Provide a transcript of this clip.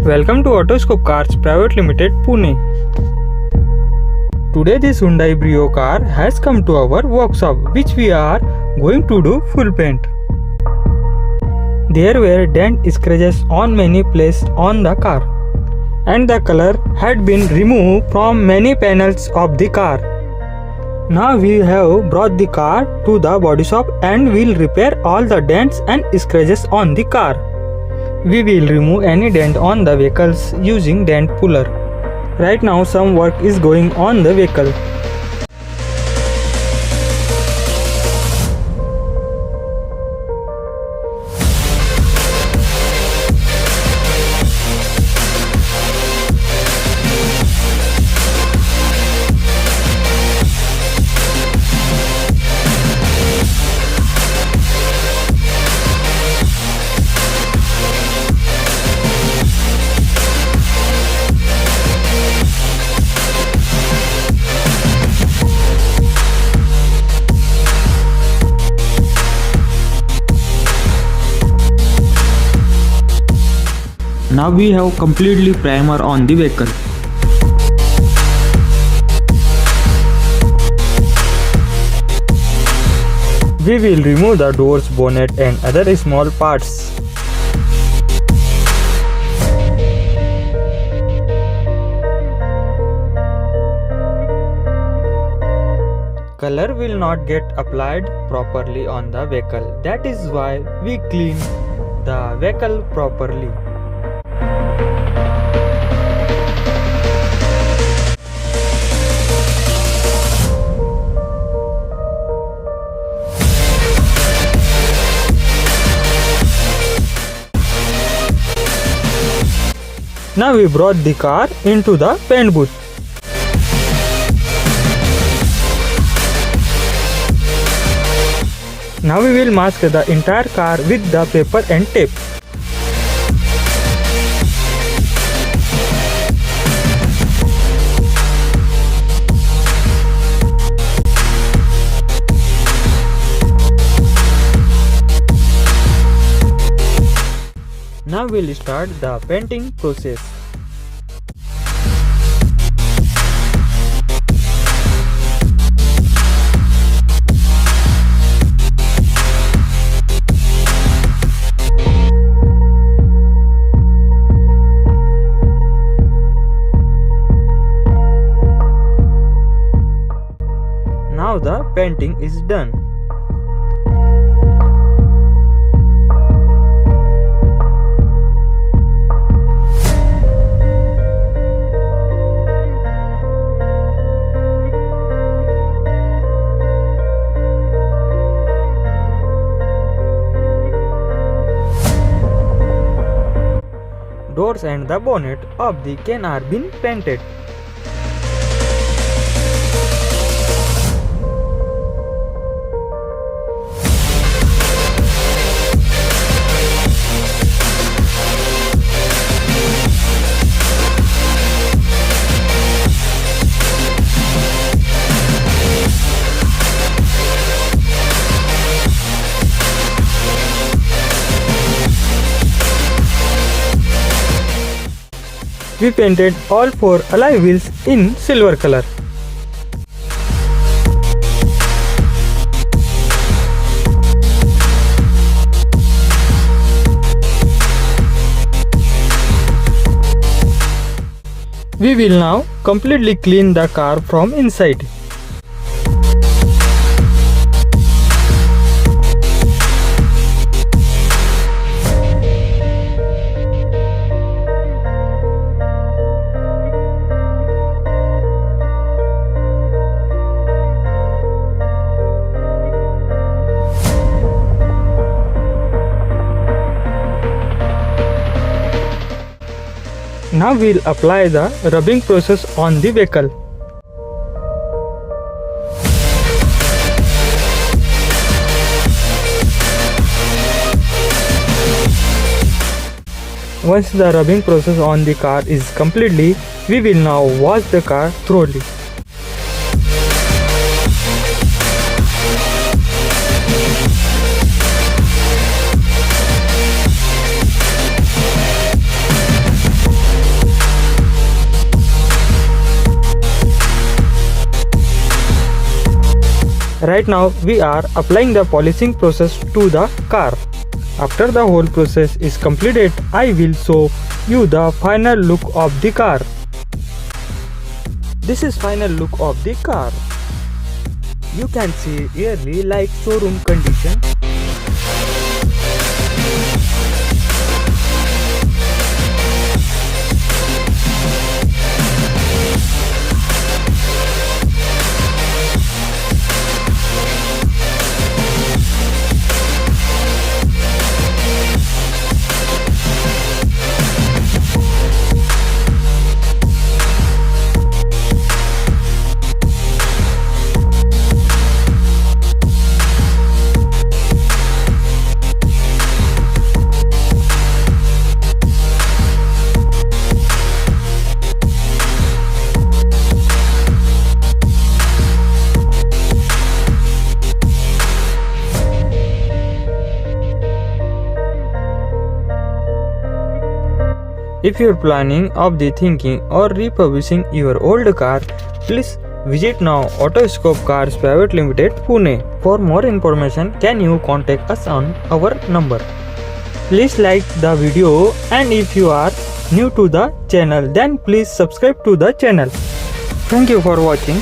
Welcome to Autoscope Cars Private Limited, Pune. Today this Hyundai Brio car has come to our workshop, which we are going to do full paint. There were dent scratches on many places on the car, and the color had been removed from many panels of the car. Now we have brought the car to the body shop and will repair all the dents and scratches on the car. We will remove any dent on the vehicles using dent puller. Right now some work is going on the vehicle. Now we have completely primer on the vehicle. We will remove the doors, bonnet and other small parts. Color will not get applied properly on the vehicle. That is why we clean the vehicle properly. Now we brought the car into the paint booth. Now we will mask the entire car with the paper and tape. Now we'll start the painting process. Now the painting is done. Doors and the bonnet of the can are been painted. We painted all 4 alloy wheels in silver color. We will now completely clean the car from inside. Now we'll apply the rubbing process on the vehicle. Once the rubbing process on the car is completely, we will now wash the car thoroughly. Right now we are applying the polishing process to the car. After the whole process is completed, I will show you the final look of the car. This is final look of the car. You can see clearly like showroom condition. If you are planning of the thinking or refurbishing your old car, please visit now Autoscope Cars Private Limited, Pune. For more information, can you contact us on our number. Please like the video, and if you are new to the channel, then please subscribe to the channel. Thank you for watching.